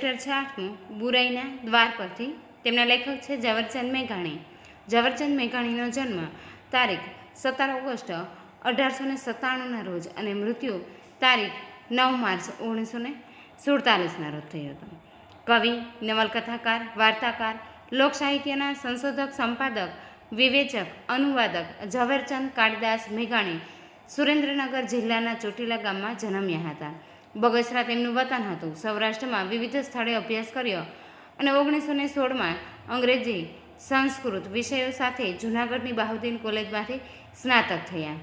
Chapter છે 8મું બુરાઈના દ્વાર પરથી. તેમના લેખક છે ઝવેરચંદ મેઘાણી. ઝવેરચંદ મેઘાણીનો જન્મ તારીખ 17 ઓગસ્ટ 1897ના રોજ અને મૃત્યુ તારીખ 9 માર્ચ 1947ના રોજ થયો હતો. કવિ, નવલકથાકાર, વાર્તાકાર, લોકસાહિત્યના સંશોધક, સંપાદક, વિવેચક, અનુવાદક ઝવેરચંદ કાળીદાસ મેઘાણી સુરેન્દ્રનગર જિલ્લાના ચોટીલા ગામમાં જન્મ્યા હતા. બગસરા તેમનું વતન હતું. સૌરાષ્ટ્રમાં વિવિધ સ્થળે અભ્યાસ કર્યો અને 1916માં અંગ્રેજી, સંસ્કૃત વિષયો સાથે જૂનાગઢની બહાઉદ્દીન કોલેજમાંથી સ્નાતક થયા.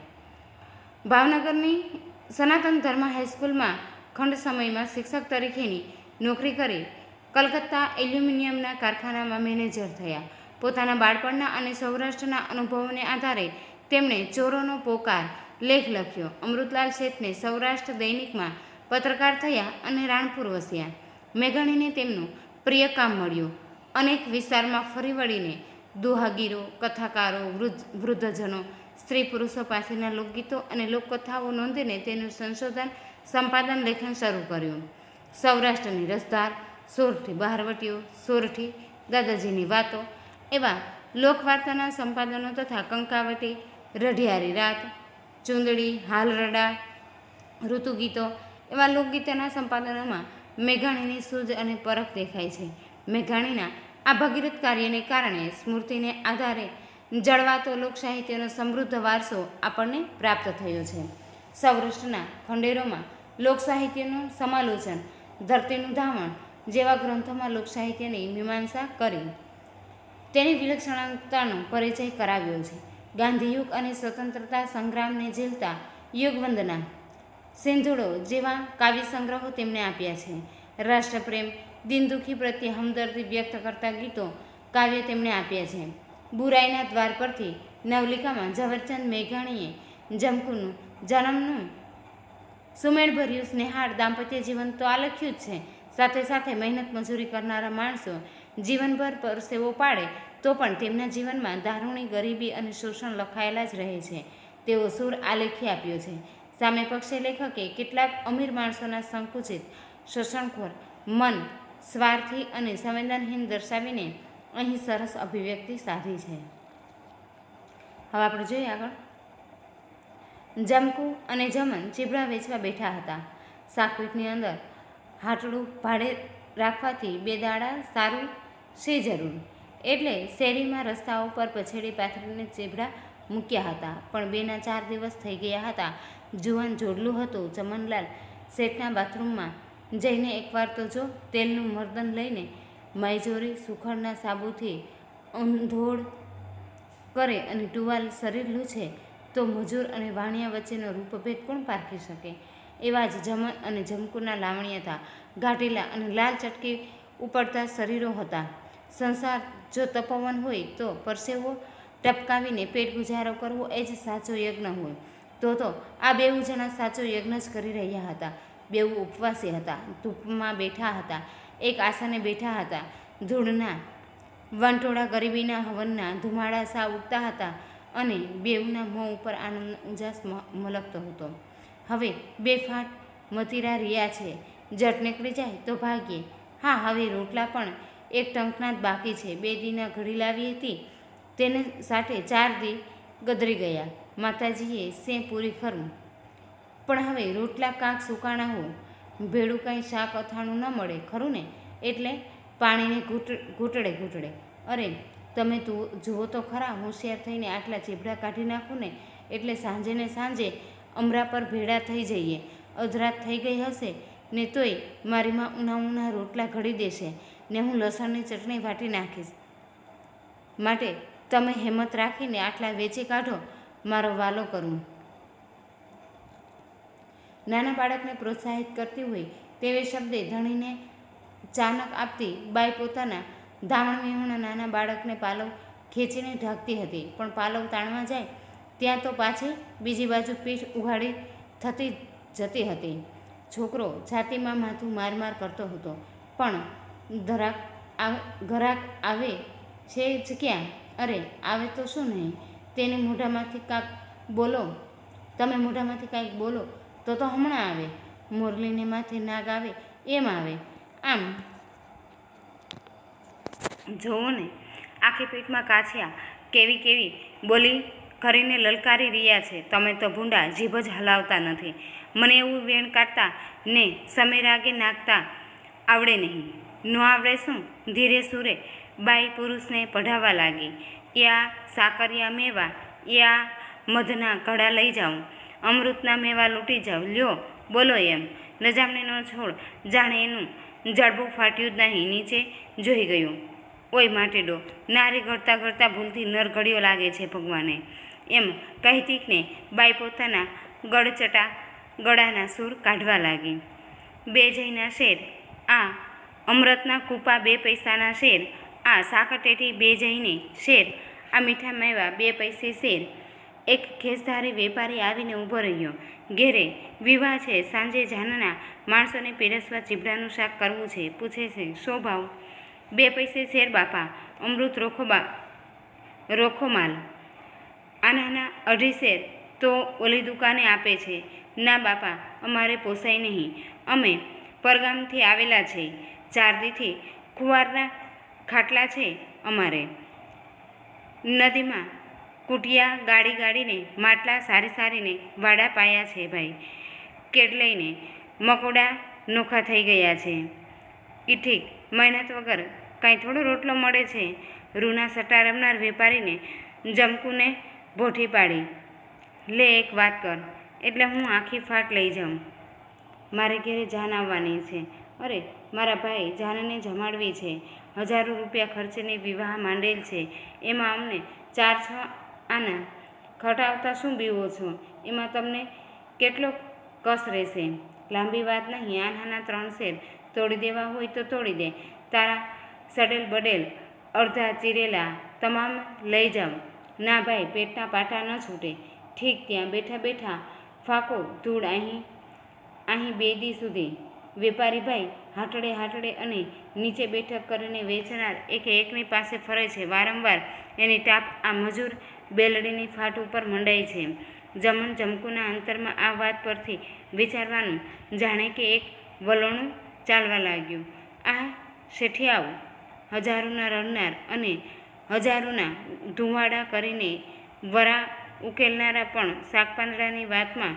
ભાવનગરની સનાતન ધર્મ હાઈસ્કૂલમાં ખંડ સમયમાં શિક્ષક તરીકેની નોકરી કરી કલકત્તા એલ્યુમિનિયમના કારખાનામાં મેનેજર થયા. પોતાના બાળપણના અને સૌરાષ્ટ્રના અનુભવોને આધારે તેમણે ચોરોનો પોકાર લેખ લખ્યો. અમૃતલાલ શેઠને સૌરાષ્ટ્ર દૈનિકમાં પત્રકાર થયા અને રાણપુર વસ્યા. મેઘાણીને તેમનું પ્રિય કામ મળ્યું. અનેક વિસ્તારમાં ફરી વળીને દુહાગીરો, કથાકારો, વૃદ્ધજનો, સ્ત્રી પુરુષો પાસેના લોકગીતો અને લોકકથાઓ નોંધીને તેનું સંશોધન, સંપાદન, લેખન શરૂ કર્યું. સૌરાષ્ટ્રની રસધાર, સોરઠી બહારવટીઓ, સોરઠી, દાદાજીની વાતો એવા લોકવાર્તાના સંપાદનો તથા કંકાવટી, રઢિયારી રાત, ચૂંદડી, હાલરડા, ઋતુગીતો એવા લોકગીતોના સંપાદનોમાં મેઘાણીની સૂઝ અને પરખ દેખાય છે. મેઘાણીના આ ભગીરથ કાર્યને કારણે સ્મૃતિને આધારે જળવાતો લોકસાહિત્યનો સમૃદ્ધ વારસો આપણને પ્રાપ્ત થયો છે. સૌરાષ્ટ્રના ખંડેરોમાં લોકસાહિત્યનું સમાલોચન, ધરતીનું ધાવણ જેવા ગ્રંથોમાં લોકસાહિત્યની મીમાંસા કરી તેની વિલક્ષણતાનો પરિચય કરાવ્યો છે. ગાંધીયુગ અને સ્વતંત્રતા સંગ્રામને ઝીલતા યુગવંદના, સિંધુડો જેવા કાવ્ય સંગ્રહો તેમણે આપ્યા છે. રાષ્ટ્રપ્રેમ, દીનદુખી પ્રત્યે હમદર્દી વ્યક્ત કરતા ગીતો, કાવ્ય તેમણે આપ્યા છે. બુરાઈના દ્વાર પરથી નવલિકામાં ઝવેરચંદ મેઘાણીએ જમકુનું જન્મનું સુમેળભર્યું સ્નેહાળ દાંપત્ય જીવન તો આલખ્યું જ છે. સાથે સાથે મહેનત મજૂરી કરનારા માણસો જીવનભર પરસેવો પાડે તો પણ તેમના જીવનમાં દારૂણી, ગરીબી અને શોષણ લખાયેલા જ રહે છે તેવો સૂર આલેખી આપ્યો છે. સામે પક્ષે લેખકે કેટલાક અમીર માણસોના સંકુચિત, શોષણખોર મન, સ્વાર્થી અને સંવેદનહીન દર્શાવીને અહીં સરસ અભિવ્યક્તિ સાધી છે. હવે આપણે જોઈએ આગળ. જમકુ અને જમન ચીબડા વેચવા બેઠા હતા. શાકપીટની અંદર હાટડું ભાડે રાખવાથી 2 દાડા સારું શી જરૂર, એટલે શેરીમાં રસ્તા ઉપર પછેડી પાથરીને ચીબડા મૂક્યા હતા. પણ 2 ના 4 દિવસ થઈ ગયા હતા. જુવાન જોડલું હતું. ચમનલાલ શેઠના બાથરૂમમાં જઈને એકવાર તો જો તેલનું મર્દન લઈને માયજોરી સુખડના સાબુથી અંધોળ કરે અને ટુવાલ શરીર લૂછે તો મજૂર અને વાણિયા વચ્ચેનો રૂપભેદ કોણ પારખી શકે? એવા જ જમન અને જમકુના લાવણ્ય હતા. ગાઢેલા અને લાલ ચટકી ઉપડતા શરીરો હતા. સંસાર જો તપોવન હોય તો પરસેવો ટપકાવીને પેટ ગુજારો કરવો એ જ સાચો યજ્ઞ હોય. તો આ 2 જણા સાચો યજ્ઞ જ કરી રહ્યા હતા. 2 ઉપવાસી હતા. ધૂપમાં બેઠા હતા. એક આસને બેઠા હતા. ધૂળના વંટોળા ગરીબીના હવનના ધુમાડા સા ઉઠતા હતા અને 2ના મોં ઉપર આનંદ ઉજાસ મલકતો હતો. હવે 2 ફાટ મતીરા રહ્યા છે. જટ નીકળી જાય તો ભાગીએ. હા, હવે રોટલા પણ એક ટંકના જ બાકી છે. 2 દીના ઘડી લાવી હતી તેને સાથે 4 દી ગદરી ગયા. માતાજીએ સે પૂરી ખરું, પણ હવે રોટલા કાંક સુકાણા હો, ભેળું કાંઈ શાક અથાણું ન મળે ખરું ને, એટલે પાણીને ઘૂંટડે ઘૂંટડે. અરે તમે જુઓ તો ખરા, હોશિયાર થઈને આટલા ચીબડા કાઢી નાખું ને એટલે સાંજે ને સાંજે અમરા પર ભેળા થઈ જઈએ. અધરાત થઈ ગઈ હશે ને તોય મારી માં ઉના રોટલા ઘડી દેશે ને હું લસણની ચટણી વાટી નાખીશ. માટે તમે હિંમત રાખીને આટલા વેચી કાઢો, મારો વાલો કરું. નાના બાળકને પ્રોત્સાહિત કરતી હોય તેવે શબ્દે ધણીને ચાનક આપતી બાઈ પોતાના ધાવણ વિહોણા નાના બાળકને પાલવ ખેંચીને ઢાંકતી હતી. પણ પાલવ તાણવા જાય ત્યાં તો પાછી બીજી બાજુ પીઠ ઉઘાડી થતી જતી હતી. છોકરો છાતીમાં માથું માર કરતો હતો. પણ ઘરાક આવે છે જ ક્યાં? અરે આવે તો શું નહીં, તેને મોઢામાંથી કાંઈક બોલો, તમે મોઢામાંથી કાંઈક બોલો તો હમણાં આવે. મોરલીને માથે નાગ આવે એમ આવે. આમ જોવો ને, આખી પીઠમાં કાછિયા કેવી કેવી બોલી કરીને લલકારી રહ્યા છે. તમે તો ભૂંડા જીભ જ હલાવતા નથી. મને એવું વેણ કાઢતા ને સમે રાગે નાખતા આવડે નહીં. ન આવડે શું? ધીરે સુરે બાઈ પુરુષને પઢાવવા લાગી. યા સાકરિયા મેવા, યા મધના ઘડા લઈ જાઉં, અમૃતના મેવા લૂંટી જાઉં, લ્યો બોલો એમ. લજામણીનો છોડ જાણે એનું જડબું ફાટ્યું જ નહીં, નીચે જોઈ ગયું. ઓય માટેડો, નારી ઘડતા ઘડતા ભૂલથી નર ઘડ્યો લાગે છે ભગવાને, એમ કહેતીકને બાઈ પોતાના ગળચટા ગળાના સૂર કાઢવા લાગી. બે જઈના શેર, આ અમૃતના કૂપા 2 પૈસાના શેર, આ સાકરટેટી 2 જઈને શેર, આ મીઠા મેવા 2 પૈસે શેર. એક ખેસધારી વેપારી આવીને ઊભો રહ્યો. ઘેરે વિવાહ છે, સાંજે જાનના માણસોને પીરસવા ચીબડાનું શાક કરવું છે. પૂછે છે, શો ભાવ? 2 પૈસે શેર બાપા. અમૃત રોખો માલ. આનાના 2.5 શેર તો ઓલી દુકાને આપે છે. ના બાપા, અમારે પોસાય નહીં. અમે પરગામથી આવેલા છે. 4 દીથી ખુવારના ખાટલા છે અમારે. નદીમાં કુટિયા ગાડીને માટલા સારીને વાડા પાયા છે ભાઈ. કેટલેયને મકોડા નોખા થઈ ગયા છે. એ ઠીક, મહેનત વગર કાંઈ થોડો રોટલો મળે છે. રૂના સટ્ટા રમનાર વેપારીને જમકુને ભોઠી પાડી. લે એક વાત કર, એટલે હું આખી ફાટ લઈ જાઉં. મારે ઘેરે જાન આવવાની છે. અરે મારા ભાઈ, જાનને જમાડવી છે. 1000 રૂપિયા ખર્ચની વિવાહ માંડેલ છે. એમાં અમને 4-6 આના ખટાવતા શું બીવો છો? એમાં તમને કેટલો કસ રહેશે? લાંબી વાત નહીં, આનાના 3 શેર તોડી દેવા હોય તો તોડી દે. તારા સડેલ બડેલ અડધા ચીરેલા તમામ લઈ જાઉં. ના ભાઈ, પેટના પાટા ન છૂટે. ઠીક, ત્યાં બેઠા બેઠા ફાંકો ધૂળ અહીં 2 દી સુધી. વેપારી ભાઈ હાટડે અને નીચે બેઠક કરીને વેચનાર એકે એકની પાસે ફરે છે. વારંવાર એની ટાપ આ મજૂર બેલડીની ફાટ ઉપર મંડાય છે. જમકુના અંતરમાં આ વાત પરથી વિચારવાનું જાણે કે એક વલણું ચાલવા લાગ્યું. આ શેઠિયાઓ હજારોના રડનાર અને હજારોના ધુવાડા કરીને વરા ઉકેલનારા પણ શાકપાંદડાની વાતમાં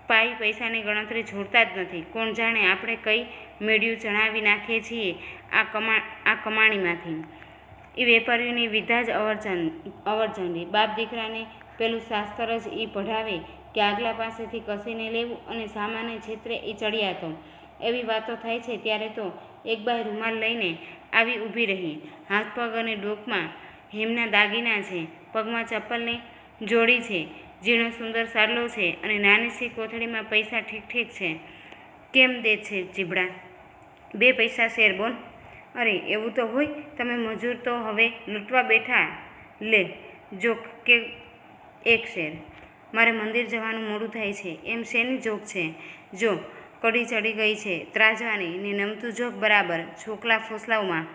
પાઈ પૈસાની ગણતરી છોડતા જ નથી. કોણ જાણે આપણે કઈ મેળ્યું ચણાવી નાખીએ છીએ આ કમાણીમાંથી. એ વેપારીઓની વિધા જ અવરચંડી. બાપ દીકરાને પેલું શાસ્ત્ર જ એ પઢાવે કે આગલા પાસેથી કસીને લેવું અને સામાન્ય છેતરે એ ચડિયાતો. એવી વાતો થાય છે ત્યારે તો એક બાઈ રૂમાલ લઈને આવી ઊભી રહી. હાથ પગ અને ડોકમાં હેમના દાગીના છે, પગમાં ચપ્પલની જોડી છે, ઝીણો સુંદર સાડલો છે અને નાની સી કોથળીમાં પૈસા ઠીક છે. કેમ દે છે ચીબડા? 2 પૈસા શેર બોલ. અરે એવું તો હોય, તમે મજૂર તો હવે લૂંટવા બેઠા. લે જોક કે 1 શેર. મારે મંદિર જવાનું મોડું થાય છે. એમ શેની જોક છે? જો કડી ચડી ગઈ છે ત્રાજવાની ને નમતું જોક બરાબર છોકલા ફોસલાવમાં.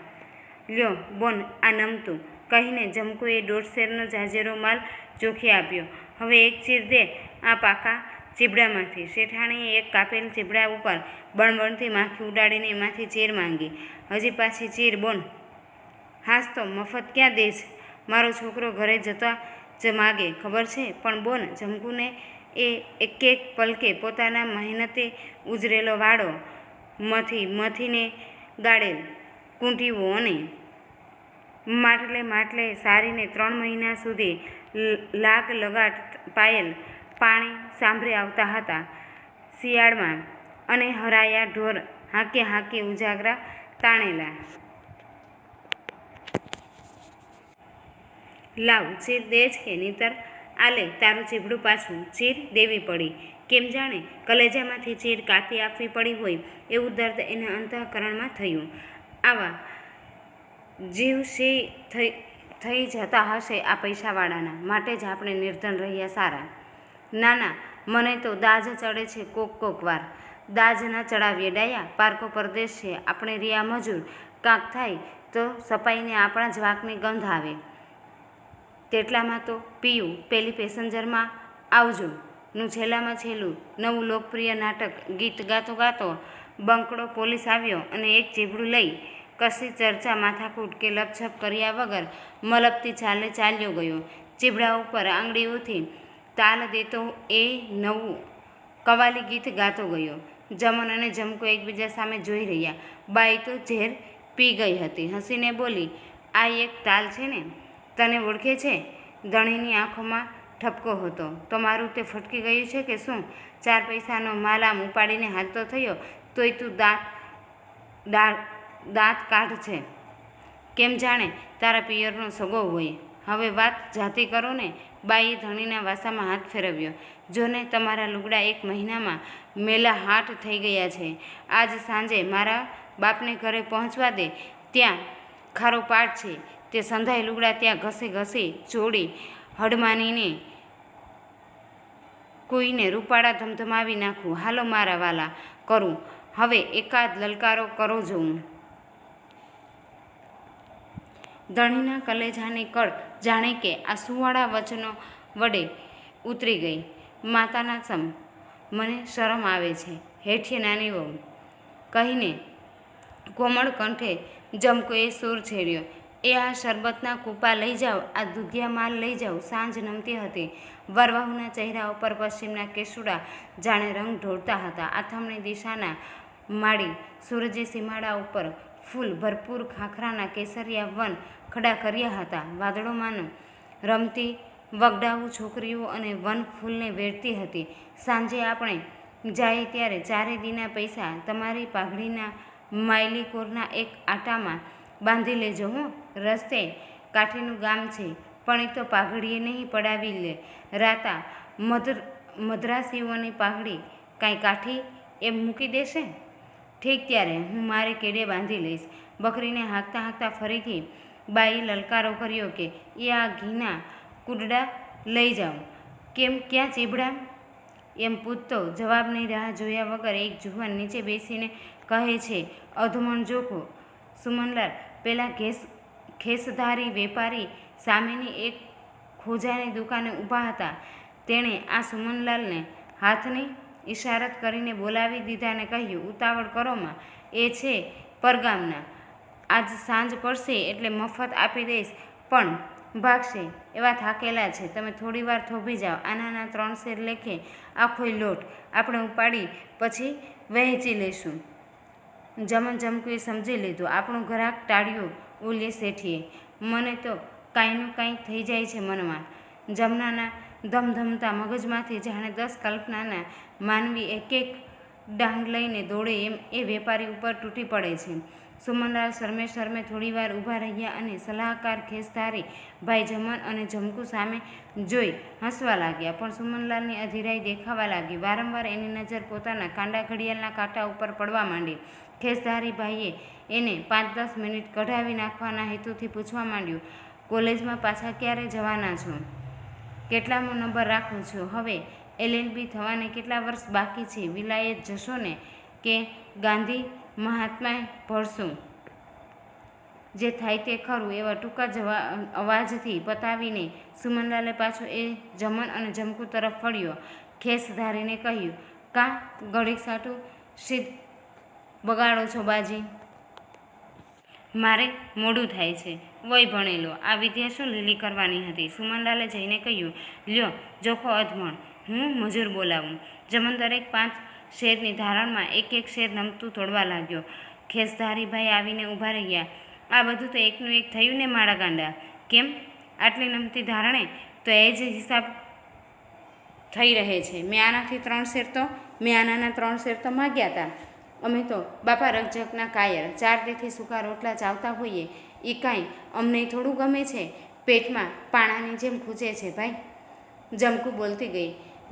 લ્યો બોન આ નમતું, કહીને જમકુએ 1.5 શેરનો જાજેરો માલ ચોખી આપ્યો. હવે 1 ચીર દે આ પાકા ચીબડામાંથી. શેઠાણીએ એક કાપેલ ચીબડા ઉપર બણબણથી માખી ઉડાડીને એમાંથી ચીર માંગી. હજી પાછી ચીર બોન. હાસ તો મફત ક્યાં દેશ? મારો છોકરો ઘરે જતા જ માગે ખબર છે, પણ બોન જમકુને એ એક પલકે પોતાના મહેનતે ઉજરેલો વાડો મથીને ગાળેલ કૂંટીઓ અને માટલે સારીને 3 મહિના સુધી લાગ લગાટ પાયેલ પાણી સાંભળે આવતા હતા. શિયાળમાં અને હરાયા ઢોર હાંકે ઉજાગરા તાણેલા. લાવ ચીર દે જ કે નીતર આલે તારું ચીબડું પાછું. ચીર દેવી પડી. કેમ જાણે કલેજામાંથી ચીર કાપી આપવી પડી હોય એવું દર્દ એના અંતઃકરણમાં થયું. આવા જીવશી થઈ જતા હશે આ પૈસાવાળાના, માટે જ આપણે નિર્ધન રહ્યા સારા. ના, મને તો દાજ ચડે છે કોક વાર. દાજ ના ચડાવીએ ડાયા, પારકો પરદેશ છે. આપણે રિયા મજૂર, કાંક થાય તો સપાઈને આપણા જ વાંકની ગંધ આવે. તેટલામાં તો પીયું પેલી પેસેન્જરમાં આવજો નું છેલ્લામાં છેલ્લું નવું લોકપ્રિય નાટક ગીત ગાતો બંકડો પોલીસ આવ્યો અને એક ચીબડું લઈ કશી ચર્ચા માથાકૂટ કે લપછપ કર્યા વગર મલપતી ચાલે ચાલ્યો ગયો. ચીબડા ઉપર આંગળીઓથી તાલ દેતો એ નવું કવાલી ગીત ગાતો ગયો. જમન અને જમકો એકબીજા સામે જોઈ રહ્યા. બાઈ તો ઝેર પી ગઈ હતી. હસીને બોલી, આ એક તાલ છે ને? તને ઓળખે છે? ધણીની આંખોમાં ઠપકો હતો. તો મારું તે ફટકી ગયું છે કે શું? 4 પૈસાનો માલ આમ ઉપાડીને હાલતો થયો તોય તું દાંત કાઢ છે. કેમ જાણે તારા પિયરનો સગો હોય. હવે વાત જાતી કરો ને. બાઈએ ધણીના વાસામાં હાથ ફેરવ્યો. જોને, તમારા લુગડા 1 મહિનામાં મેલા હાટ થઈ ગયા છે. આજ સાંજે મારા બાપને ઘરે પહોંચવા દે. ત્યાં ખારો પાટ છે. તે સંધાઈ લુગડા ત્યાં ઘસી ચોડી હડમાનીને કોઈને રૂપાળા ધમધમાવી નાખું. હાલો મારા વાલા, કરું હવે એકાદ લલકારો કરો જોઉં. ધણીના કલેજાની કળ જાણે કે આ સુવાળા વચનો વડે ઉતરી ગઈ. માતાના સમ મને શરમ આવે છે. હેઠી નાની વહુ કહીને કોમળ કંઠે જમકોએ સૂર છેડ્યો. એ આ શરબતના કૂપા લઈ જાઓ, આ દૂધિયા માલ લઈ જાઓ. સાંજ નમતી હતી. વરવાહુના ચહેરા ઉપર પશ્ચિમના કેસુડા જાણે રંગ ઢોળતા હતા. આથમણી દિશાના માળી સૂરજે સીમાડા ઉપર ફૂલ ભરપૂર ખાખરાના કેસરિયા વન ખડા કર્યા હતા. વાદળોમાંનું રમતી વગડાવું છોકરીઓ અને વન ફૂલને વેરતી હતી. સાંજે આપણે જાય ત્યારે 4 દીના પૈસા તમારી પાઘડીના માયલી કોરના એક આટામાં બાંધી લેજો. હું રસ્તે કાઠીનું ગામ છે, પણ એ તો પાઘડીએ નહીં પડાવી લે. રાતા મદ્રાસીઓની પાઘડી કાંઈ કાઠી એમ મૂકી દેશે? ઠીક, ત્યારે હું મારે કેડે બાંધી લઈશ. બકરીને હાંકતા હાંકતા ફરીથી બાઈએ લલકારો કર્યો કે એ આ ઘીના કુડડા લઈ જાઓ. કેમ, ક્યાં ચીબડા? એમ પૂછતો જવાબની રાહ જોયા વગર એક જુવાન નીચે બેસીને કહે છે, અધમણ જોખો. સુમનલાલ પેલા ખેસધારી વેપારી સામેની એક ખોજાની દુકાને ઊભા હતા. તેણે આ સુમનલાલને હાથની ઇશારત કરીને બોલાવી દીધાને કહ્યું, ઉતાવળ કરોમાં, એ છે પરગામના. આજ સાંજ પડશે એટલે મફત આપી દઈશ, પણ ભાગશે એવા થાકેલા છે. તમે થોડીવાર થોભી જાઓ. આનાના 3 શેર લેખે આખોય લોટ આપણે ઉપાડી પછી વહેંચી લઈશું. જમન જમકુએ સમજી લીધું. આપણું ઘરાક ટાળ્યું. ઓલે શેઠીએ, મને તો કાંઈનું કાંઈ થઈ જાય છે મનમાં. જમનાના ધમધમતા મગજમાંથી જાણે 10 કલ્પનાના માનવી એક ડાંગ લઈને દોડે એમ એ વેપારી ઉપર તૂટી પડે છે. સુમનલાલ શરમે થોડીવાર ઊભા રહ્યા અને સલાહકાર ખેસધારી ભાઈ જમન અને જમકુ સામે જોઈ હસવા લાગ્યા. પણ સુમનલાલની અધીરાઈ દેખાવા લાગી. વારંવાર એની નજર પોતાના કાંડા ઘડિયાળના કાંટા ઉપર પડવા માંડી. ખેસધારી ભાઈએ એને 5-10 મિનિટ કઢાવી નાખવાના હેતુથી પૂછવા માંડ્યું, કોલેજમાં પાછા ક્યારે જવાના છો? કેટલામો નંબર રાખો છો? હવે LLB થવાને કેટલા વર્ષ બાકી છે? વિલાયત જશો ને કે ગાંધી મહાત્માએ ભળશું? જે થાય તે ખરું, એવા ટૂંકા અવાજથી પતાવીને સુમનલાલે પાછો એ જમન અને જમકુ તરફ ફળ્યો. ખેસધારીને કહ્યું, કાં ઘડીક સાટું સીધ બગાડો છો બાજી? મારે મોડું થાય છે. વય ભણેલો આ વિદ્યા શું લીલી કરવાની હતી? સુમનલાલે જઈને કહ્યું, લ્યો જોખો અધમણ, હું મજૂર બોલાવું. જમન દરેક 5 શેરની ધારણમાં 1-1 શેર નમતું તોડવા લાગ્યો. ખેસધારીભાઈ આવીને ઊભા રહ્યા. આ બધું તો એકનું એક થયું ને મારા ગાંડા? કેમ આટલી નમતી ધારણે? તો એ જ હિસાબ થઈ રહે છે. મેં આનાના 3 શેર તો માગ્યા હતા. અમે તો બાપા રકઝકના કાયર 4 દીથી સૂકા રોટલા ચાવતા હોઈએ. એ કાંઈ અમને થોડું ગમે છે? પેટમાં પાણાની જેમ ખૂંચે છે ભાઈ. જમકુ બોલતી ગઈ.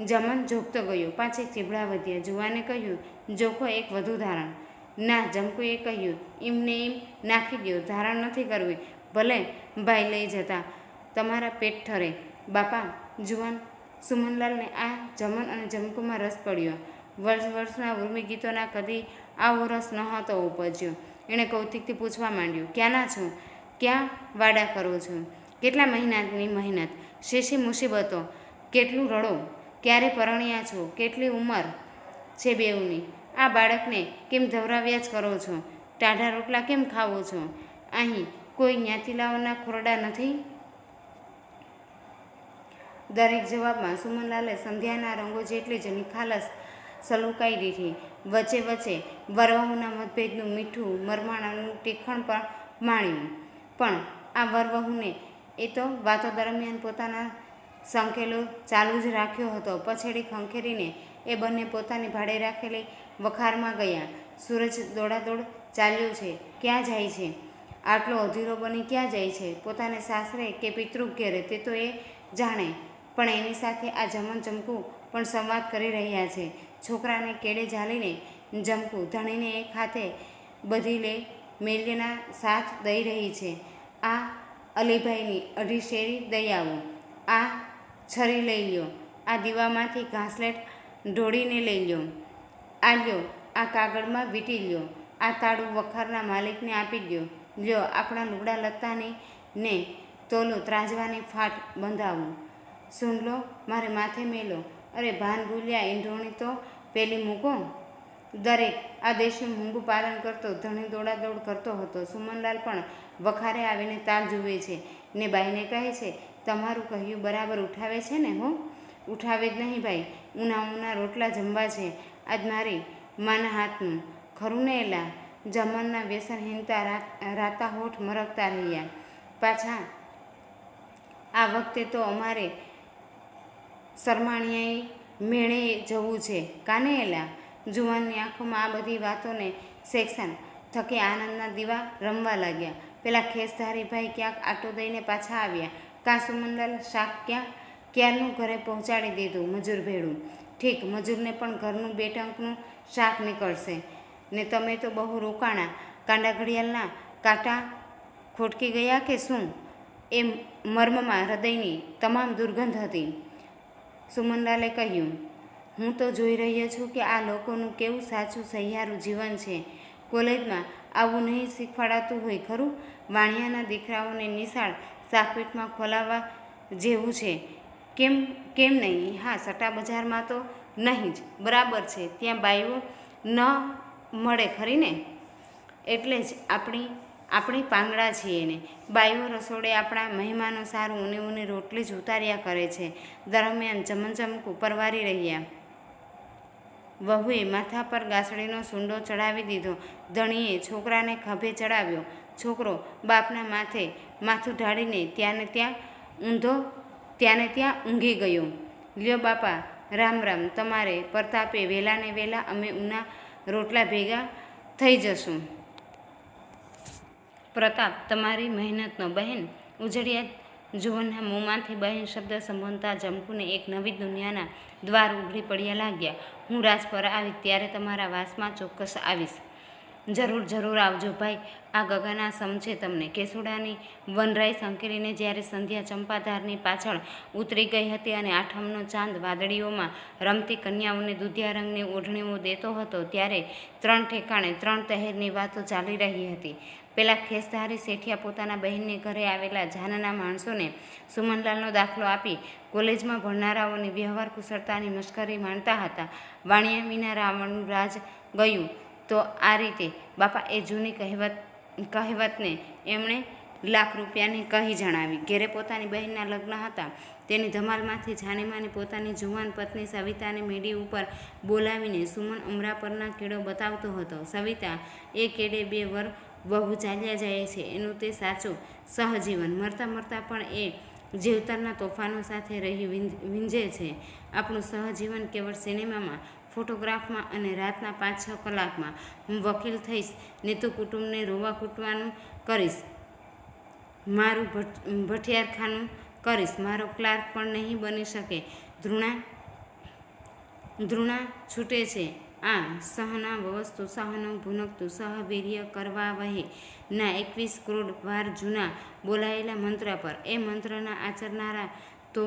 જમન જોગતો ગયો. 5 ચીબડા વધ્યા. જુવાને કહ્યું, જોખો એક વધુ ધારણ. ના, જમકુએ કહ્યું, એમને એમ નાખી દો, ધારણ નથી કરવી. ભલે ભાઈ લઈ જતા તમારા પેટ ઠરે. બાપા જુવાન સુમનલાલને આ જમન અને જમકુમાં રસ પડ્યો. વર્ષના ઉર્મી ગીતોના કદી આવો રસ નહોતો ઉપજ્યો. એણે કૌતિકથી પૂછવા માંડ્યું, ક્યાંના છો? ક્યાં વાડા કરો છો? કેટલા મહિનાની મહેનત, શેષી મુસીબતો, કેટલું રડો, ક્યારે પરણ્યા છો, કેટલી ઉંમર છે બેઉની? આ બાળકને કેમ ધવરાવ્યા જ કરો છો? ટાઢા રોટલા કેમ ખાવો છો? અહીં કોઈ જ્ઞાતિલાઓના ખોરડા નથી? દરેક જવાબમાં સુમનલાલે સંધ્યાના રંગો જેટલી જ નિખાલસ સલુકાઈ દીધી. વચ્ચે વચ્ચે વરવહુના મતભેદનું મીઠું મરમાણાનું તીખણ પણ માણ્યું. પણ આ વરવહુને એ તો વાતો દરમિયાન પોતાના સંકેલો ચાલુ જ રાખ્યો હતો. પછેડી ખંખેરીને એ બંને પોતાની ભાડે રાખેલી વખારમાં ગયા. સૂરજ દોડાદોડ ચાલ્યો છે. ક્યાં જાય છે? આટલો અધીરો બની ક્યાં જાય છે? પોતાને સાસરે કે પિતૃ ઘેરે તે તો એ જાણે, પણ એની સાથે આ જમન જમકું પણ સંવાદ કરી રહ્યા છે. છોકરાને કેડે ઝાલીને જમકું ધણીને એક હાથે બધી લે મેલ્યના સાથ દઈ રહી છે. આ અલીભાઈની અઢી શેરી દઈ આવો, આ છરી લઈ લ્યો, આ દીવામાંથી ઘાસલેટ ઢોળીને લઈ લ્યો, આ લ્યો આ કાગળમાં વીંટી લ્યો, આ તાળું વખારના માલિકને આપી લ્યો, લ્યો આપણા લુગડા લત્તાની ને તોલો ત્રાજવાની ફાટ બંધાવું, સૂંઢલો મારે માથે મેલો, અરે ભાન ભૂલ્યા ઈંઢોણી તો પેલી મૂકો. દરેક આદેશનું મૂંગું પાલન કરતો ધણી દોડાદોડ કરતો હતો. સુમનલાલ પણ વખારે આવીને તાલ જુએ છે ને બાઈને કહે છે, તમારું કહ્યું બરાબર ઉઠાવે છે ને? હો, ઉઠાવે જ નહીં ભાઈ, ઉના રોટલા જમવા છે આજ મારી માના હાથનું. ખરું ને એલા? જમણના વ્યસનહીનતા રાતા હોઠ મરકતા રહ્યા. પાછા આ વખતે તો અમારે સરમાણિયાએ મેળે જવું છે કાને એલા? જુવાનની આંખોમાં આ બધી વાતોને સેક્શન થકે આનંદના દીવા રમવા લાગ્યા. પેલા ખેસધારી ભાઈ ક્યાંક આટો દઈને પાછા આવ્યા. કાં સુમનલાલ શાક ક્યારનું ઘરે પહોંચાડી દીધું મજૂર ભેળું. ઠીક, મજૂરને પણ ઘરનું બેટંકનું શાક નીકળશે ને તમે તો બહુ રોકાણા. કાંડા ઘડિયાળના કાંટા ખોટકી ગયા કે શું? એ મર્મમાં હૃદયની તમામ દુર્ગંધ હતી. સુમનલાલે કહ્યું, હું તો જોઈ રહ્યો છું કે આ લોકોનું કેવું સાચું સહિયારું જીવન છે. કોલેજમાં આવું નહીં શીખવાડાતું હોય ખરું? વાણિયાના દીકરાઓને નિશાળ શાકપીઠમાં ખોલાવવા જેવું છે. કેમ નહીં? હા, સટ્ટા બજારમાં તો નહીં જ, બરાબર છે. ત્યાં બાઈઓ ન મળે ખરી ને? એટલે જ આપણી પાંગડા છીએ ને. બાઈઓ રસોડે આપણા મહેમાનો સારું ઊની ઊની રોટલી જ ઉતાર્યા કરે છે. દરમિયાન ચમચમકું પરવારી રહ્યા. વહુએ માથા પર ગાસડીનો સૂંડો ચડાવી દીધો. ધણીએ છોકરાને ખભે ચડાવ્યો. છોકરો બાપના માથે માથું ઢાળીને ત્યાંને ત્યાં ઊંઘી ગયો. લ્યો બાપા, રામ રામ. તમારે પ્રતાપે વહેલાને વહેલા અમે ઉના રોટલા ભેગા થઈ જશું. પ્રતાપ તમારી મહેનતનો. બહેન ઉજળિયા જુવાનના મોંમાંથી બહેન શબ્દ સંબોધતા જમકુને એક નવી દુનિયાના દ્વાર ઉઘડી પડ્યા લાગ્યા. હું રાજ પર આવી ત્યારે તમારા વાસમાં ચોક્કસ આવીશ. જરૂર આવજો ભાઈ. આ ગગાના સમ છે તમને. કેસુડાની વનરાઈ સંકેલીને જ્યારે સંધ્યા ચંપાધારની પાછળ ઉતરી ગઈ હતી અને આઠમનો ચાંદ વાદળીઓમાં રમતી કન્યાઓને દૂધિયા રંગની ઓઢણીઓ દેતો હતો, ત્યારે 3 ઠેકાણે 3 તહેરની વાતો ચાલી રહી હતી. પેલા ખેસધારી શેઠિયા પોતાના બહેનને ઘરે આવેલા જાનના માણસોને સુમનલાલનો દાખલો આપી કોલેજમાં ભણનારાઓની વ્યવહાર કુશળતાની મશ્કરી માણતા હતા. વાણિયા વિના રાવણનું રાજ ગયું. તો આ રીતે બાપા એ જૂની કહેવતને એમણે લાખ રૂપિયાની કહી જણાવી. ઘેરે પોતાની બહેનના લગ્ન હતા. તેની ધમાલમાંથી જાનેમાની પોતાની જુવાન પત્ની સવિતાને મેડી ઉપર બોલાવીને સુમન ઉમરા પરના કેડો બતાવતો હતો. સવિતા એ કેડે 2 વર વહુ ચાલ્યા જાય છે એનું તે સાચું સહજીવન. મરતા પણ એ જીવતરના તોફાનો સાથે રહી વીંજે છે. આપણું સહજીવન કેવળ સિનેમામાં, ફોટોગ્રાફમાં અને રાતના 5-6 કલાકમાં. હું વકીલ થઈશ ને તું કુટુંબને રોવા કૂટવાનું કરીશ, મારું ભઠિયારખાનું કરીશ, મારો ક્લાર્ક પણ નહીં બની શકે. ધૃણા છૂટે છે. આ સહના વસ્તુ સહનો ભુનકતું સહવીર્ય કરવા વહે ના 21 કરોડ વાર જૂના બોલાયેલા મંત્ર પર. એ મંત્રના આચરનારા તો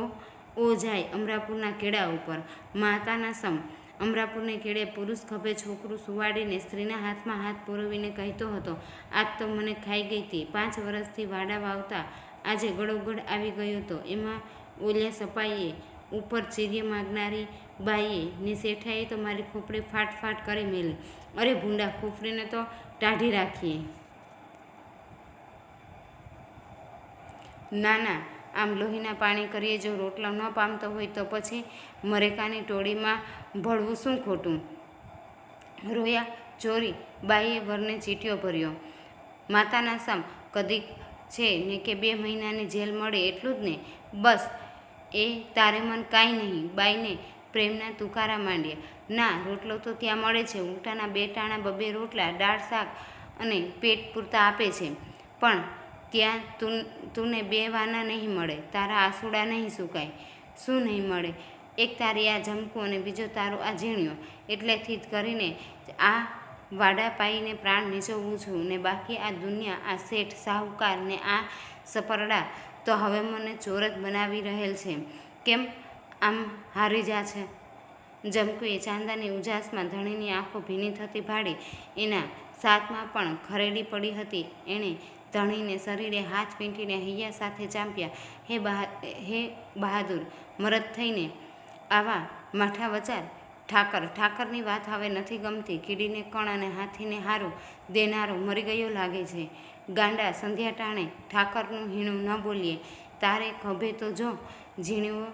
ઓ જાય અમરાપુરના કેડા ઉપર. માતાના સમ અમરાપુરને કેડે પુરુષ ખભે છોકરું સુવાડીને સ્ત્રીના હાથમાં હાથ પોરવીને કહેતો હતો, આજ તો મને ખાઈ ગઈ હતી. 5 વર્ષથી વાડા વાવતા આજે ગળોગળ આવી ગયો હતો. એમાં ઓલિયા સપાઈએ ઉપર ચીરીએ માગનારી બાઈએ ને શેઠાએ તો મારી ખોપડી ફાટ કરી મેલી. અરે ભૂંડા, ખોપડીને તો ટાઢી રાખીએ. ના આમ લોહીના પાણી કરીએ જો રોટલો ન પામતો હોય તો પછી મરેકાની ટોળીમાં ભળવું શું ખોટું. રોયા ચોરી બાઈએ વરને ચીટિયો ભર્યો. માતાના સામ કદીક છે ને કે 2 મહિનાની જેલ મળે એટલું જ ને. બસ એ તારે મન કાંઈ નહીં. બાઈને પ્રેમના તુકારા માંડ્યા. ના રોટલો તો ત્યાં મળે છે. ઊંટાના 2 ટાણા 2 રોટલા દાળ શાક અને પેટ પૂરતા આપે છે. પણ ત્યાં તુને 2 વાના નહીં મળે. તારા આસુડા નહીં સુકાય. શું નહીં મળે? એક તારી આ જમકું અને બીજો તારો આ ઝીણ્યો. એટલેથી જ કરીને આ વાડા પાઈને પ્રાણ નીચવવું છું ને બાકી આ દુનિયા, આ શેઠ સાહુકાર ને આ સપરડા તો હવે મને ચોર જ બનાવી રહેલ છે. કેમ આમ હારી જા છે? જમકુએ ચાંદાની ઉજાસમાં ધણીની આંખો ભીની થતી ભાળી એના સાથમાં પણ ખરેડી પડી હતી. એણે ધણીને શરીરે હાથ વીંટીને હૈયા સાથે ચાંપ્યા. હે બહાદુર, મરદ થઈને આવા માઠા વચાર. ઠાકરની વાત હવે નથી ગમતી. કીડીને કણ અને હાથીને હારું દેનારો મરી ગયો લાગે છે. ગાંડા, સંધ્યા ટાણે ઠાકરનું હીણું ન બોલીએ. તારે ખભે તો જો ઝીણીઓ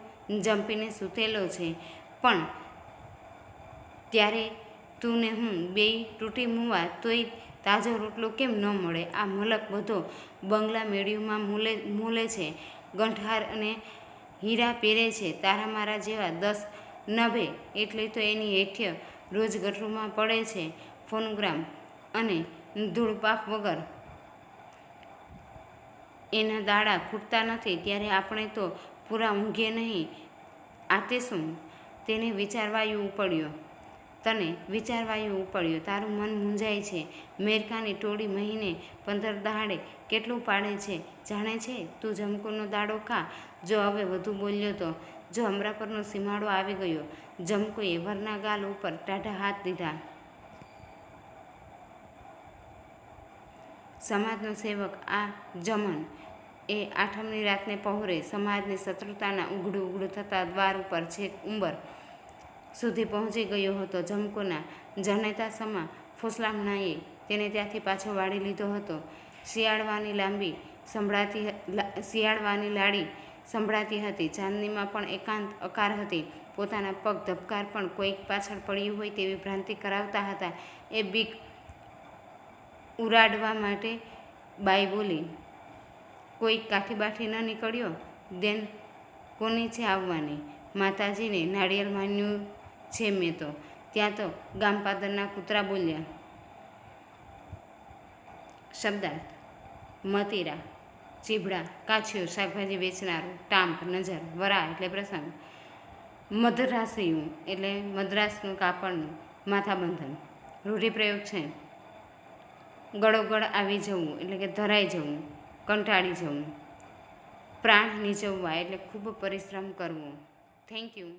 જંપીને સૂતેલો છે, પણ ત્યારે તું ને હું બેય તૂટી મુવા તોય તાજો રોટલો કેમ ન મળે? આ મલક બધો બંગલા મેળ્યુંમાં મૂલે છે, ગંઠાર અને હીરા પહેરે છે. તારા મારા જેવા 10 નભે એટલે તો એની હેઠ્ય રોજ ગટરમાં પડે છે. ફોનોગ્રામ અને ધૂળપાપ વગર એના દાડા ખૂટતા નથી. ત્યારે આપણે તો પૂરા ઊંઘીએ નહીં. આતે શું? તને વિચારવાયું ઉપડ્યો. તારું મન મૂંઝાય છે. મેરખાની ટોળી મહિને 15 દહાડે કેટલું પાડે છે જાણે છે તું? જમકુનો દાડો ખા. જો હવે વધુ બોલ્યો તો જો અમરાપરનો સીમાડો આવી ગયો. જમકુએ વરના ગાલ ઉપર ટાઢા હાથ દીધા. સમાજનો સેવક આ જમન એ આઠમની રાતને પહોરે સમાજની શત્રુતાના ઉઘડું થતા દ્વાર ઉપર છેક ઉંબર સુધી પહોંચી ગયો હતો. જમકુના જનેતા સમા ફોસલામણાએ તેને ત્યાંથી પાછો વાળી લીધો હતો. શિયાળવાની લાડી સંભળાતી હતી. ચાંદનીમાં પણ એકાંત અકાર હતી. પોતાના પગ ધબકાર પણ કોઈક પાછળ પડ્યું હોય તેવી ભ્રાંતિ કરાવતા હતા. એ બીક ઉરાડવા માટે બાઈ બોલી, કોઈ કાઠી ન નીકળ્યો? દેન કોની છે આવવાની? માતાજીને નાળિયેર માન્યું છે મેં તો. ત્યાં તો ગામપાદરના કૂતરા બોલ્યા. શબ્દાર્થ: મતીરા, ચીભડા, કાછીઓ શાકભાજી વેચનારો, ટાંપ, નજર, વરા એટલે પ્રસંગ, મદ્રાસિયું એટલે મદ્રાસનું કાપડનું માથાબંધન. રૂઢિપ્રયોગ છે ગળોગળ આવી જવું એટલે કે ધરાઈ જવું, કંટાળી જવું. પ્રાણ નીચવવા એટલે ખૂબ પરિશ્રમ કરવો. Thank you.